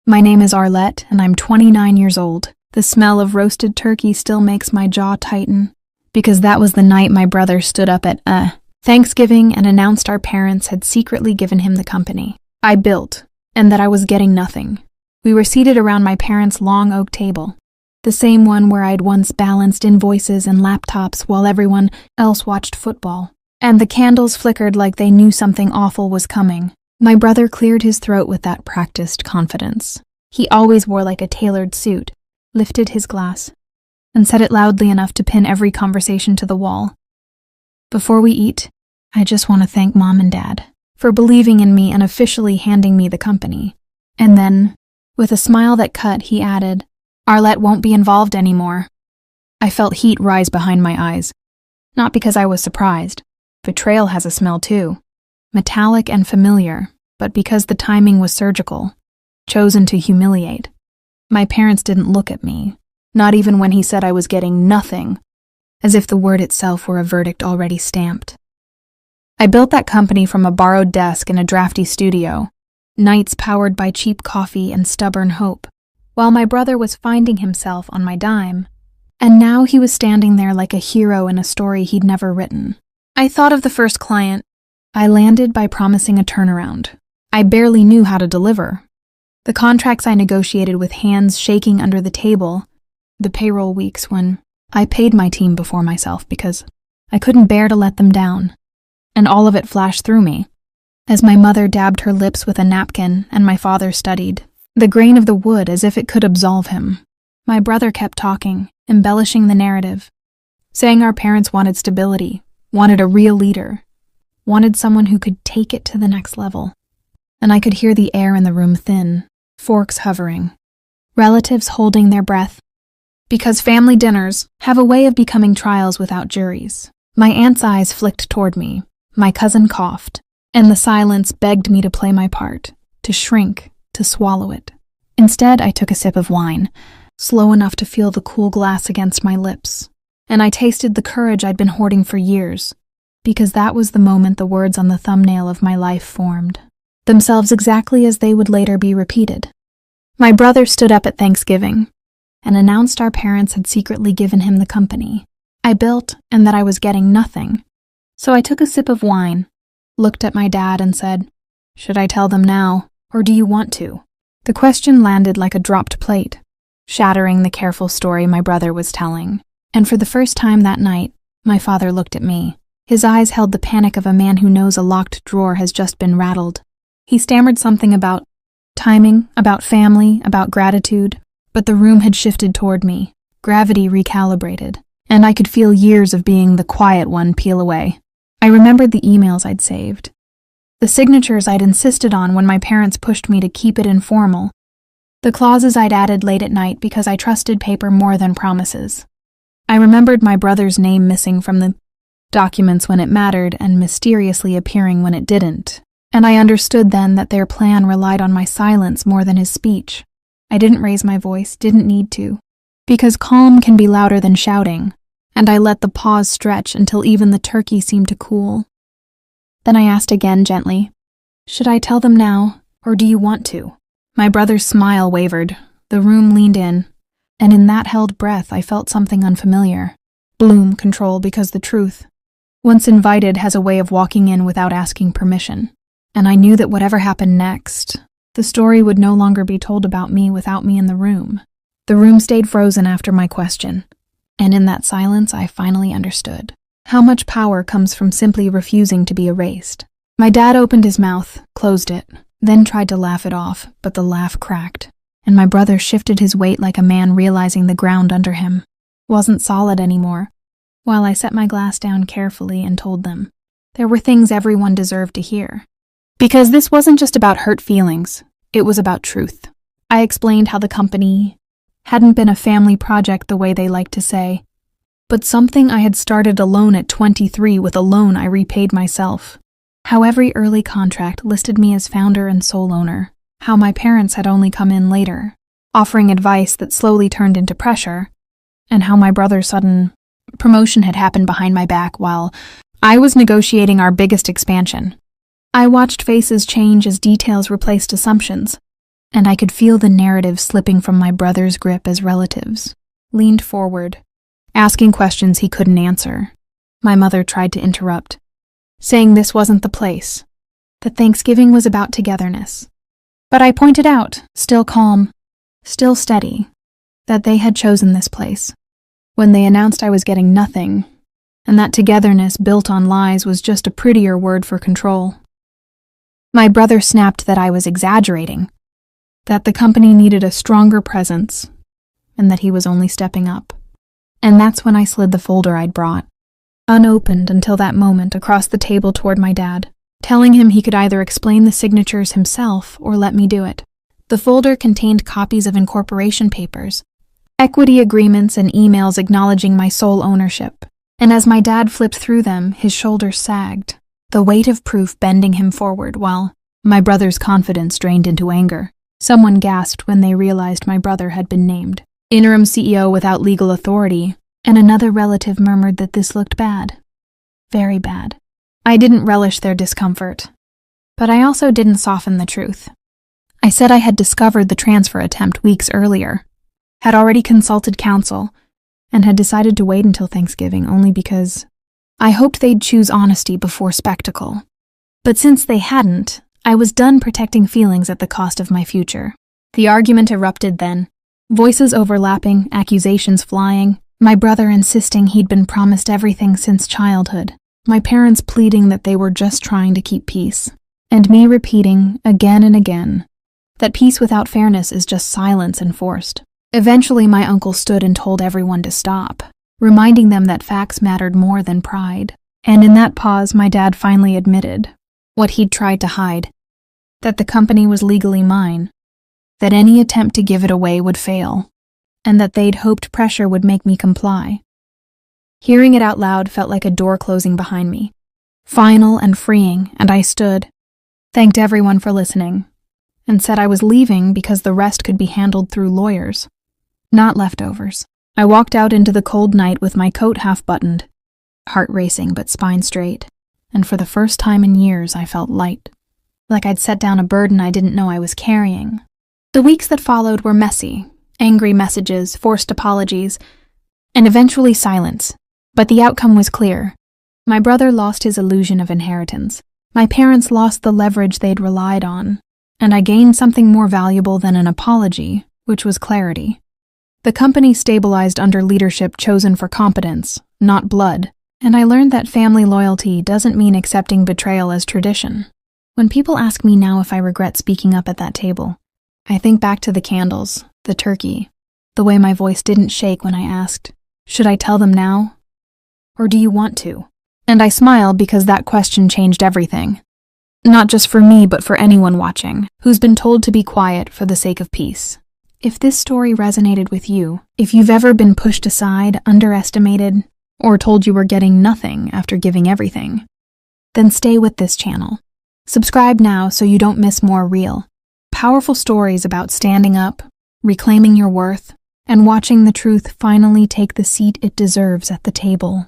My name is Arlette, and I'm 29 years old. The smell of roasted turkey still makes my jaw tighten, because that was the night my brother stood up at Thanksgiving and announced our parents had secretly given him the company I built, and that I was getting nothing. We were seated around my parents' long oak table, the same one where I'd once balanced invoices and laptops while everyone else watched football. And the candles flickered like they knew something awful was coming. My brother cleared his throat with that practiced confidence he always wore, like a tailored suit, lifted his glass, and said it loudly enough to pin every conversation to the wall. Before we eat, I just want to thank Mom and Dad for believing in me and officially handing me the company. And then, with a smile that cut, he added, Arlette won't be involved anymore. I felt heat rise behind my eyes, not because I was surprised. Betrayal has a smell too. Metallic and familiar, but because the timing was surgical, chosen to humiliate. My parents didn't look at me, not even when he said I was getting nothing, as if the word itself were a verdict already stamped. I built that company from a borrowed desk in a drafty studio, nights powered by cheap coffee and stubborn hope, while my brother was finding himself on my dime, and now he was standing there like a hero in a story he'd never written. I thought of the first client. I landed by promising a turnaround. I barely knew how to deliver. The contracts I negotiated with hands shaking under the table, the payroll weeks when I paid my team before myself because I couldn't bear to let them down, and all of it flashed through me as my mother dabbed her lips with a napkin and my father studied the grain of the wood as if it could absolve him. My brother kept talking, embellishing the narrative, saying our parents wanted stability, wanted a real leader, wanted someone who could take it to the next level. And I could hear the air in the room thin, forks hovering, relatives holding their breath, because family dinners have a way of becoming trials without juries. My aunt's eyes flicked toward me, my cousin coughed, and the silence begged me to play my part, to shrink, to swallow it. Instead, I took a sip of wine, slow enough to feel the cool glass against my lips, and I tasted the courage I'd been hoarding for years, because that was the moment the words on the thumbnail of my life formed, themselves exactly as they would later be repeated. My brother stood up at Thanksgiving and announced our parents had secretly given him the company I built and that I was getting nothing. So I took a sip of wine, looked at my dad and said, "Should I tell them now, or do you want to?" The question landed like a dropped plate, shattering the careful story my brother was telling. And for the first time that night, my father looked at me. His eyes held the panic of a man who knows a locked drawer has just been rattled. He stammered something about timing, about family, about gratitude, but the room had shifted toward me, gravity recalibrated, and I could feel years of being the quiet one peel away. I remembered the emails I'd saved, the signatures I'd insisted on when my parents pushed me to keep it informal, the clauses I'd added late at night because I trusted paper more than promises. I remembered my brother's name missing from the documents when it mattered and mysteriously appearing when it didn't, and I understood then that their plan relied on my silence more than his speech. I didn't raise my voice, didn't need to, because calm can be louder than shouting, and I let the pause stretch until even the turkey seemed to cool. Then I asked again gently, "Should I tell them now, or do you want to?" My brother's smile wavered, the room leaned in, and in that held breath I felt something unfamiliar. Bloom control, because the truth, once invited, has a way of walking in without asking permission. And I knew that whatever happened next, the story would no longer be told about me without me in the room. The room stayed frozen after my question, and in that silence I finally understood how much power comes from simply refusing to be erased. My dad opened his mouth, closed it, then tried to laugh it off, but the laugh cracked, and my brother shifted his weight like a man realizing the ground under him wasn't solid anymore, while I set my glass down carefully and told them there were things everyone deserved to hear. Because this wasn't just about hurt feelings, it was about truth. I explained how the company hadn't been a family project the way they like to say, but something I had started alone at 23 with a loan I repaid myself. How every early contract listed me as founder and sole owner. How my parents had only come in later, offering advice that slowly turned into pressure, and how my brother's sudden promotion had happened behind my back while I was negotiating our biggest expansion. I watched faces change as details replaced assumptions, and I could feel the narrative slipping from my brother's grip as relatives leaned forward, asking questions he couldn't answer. My mother tried to interrupt, saying this wasn't the place, that Thanksgiving was about togetherness. But I pointed out, still calm, still steady, that they had chosen this place, when they announced I was getting nothing, and that togetherness built on lies was just a prettier word for control. My brother snapped that I was exaggerating, that the company needed a stronger presence, and that he was only stepping up. And that's when I slid the folder I'd brought, unopened until that moment, across the table toward my dad, telling him he could either explain the signatures himself or let me do it. The folder contained copies of incorporation papers, equity agreements, and emails acknowledging my sole ownership. And as my dad flipped through them, his shoulders sagged, the weight of proof bending him forward, while my brother's confidence drained into anger. Someone gasped when they realized my brother had been named interim CEO without legal authority, and another relative murmured that this looked bad. Very bad. I didn't relish their discomfort, but I also didn't soften the truth. I said I had discovered the transfer attempt weeks earlier, had already consulted counsel, and had decided to wait until Thanksgiving only because I hoped they'd choose honesty before spectacle. But since they hadn't, I was done protecting feelings at the cost of my future. The argument erupted then, voices overlapping, accusations flying, my brother insisting he'd been promised everything since childhood, my parents pleading that they were just trying to keep peace, and me repeating again and again that peace without fairness is just silence enforced. Eventually, my uncle stood and told everyone to stop, reminding them that facts mattered more than pride. And in that pause, my dad finally admitted what he'd tried to hide, that the company was legally mine, that any attempt to give it away would fail, and that they'd hoped pressure would make me comply. Hearing it out loud felt like a door closing behind me, final and freeing, and I stood, thanked everyone for listening, and said I was leaving because the rest could be handled through lawyers, not leftovers. I walked out into the cold night with my coat half buttoned, heart racing but spine straight, and for the first time in years I felt light, like I'd set down a burden I didn't know I was carrying. The weeks that followed were messy, angry messages, forced apologies, and eventually silence, but the outcome was clear. My brother lost his illusion of inheritance. My parents lost the leverage they'd relied on, and I gained something more valuable than an apology, which was clarity. The company stabilized under leadership chosen for competence, not blood, and I learned that family loyalty doesn't mean accepting betrayal as tradition. When people ask me now if I regret speaking up at that table, I think back to the candles, the turkey, the way my voice didn't shake when I asked, "Should I tell them now? Or do you want to?" And I smile because that question changed everything. Not just for me, but for anyone watching, who's been told to be quiet for the sake of peace. If this story resonated with you, if you've ever been pushed aside, underestimated, or told you were getting nothing after giving everything, then stay with this channel. Subscribe now so you don't miss more real, powerful stories about standing up, reclaiming your worth, and watching the truth finally take the seat it deserves at the table.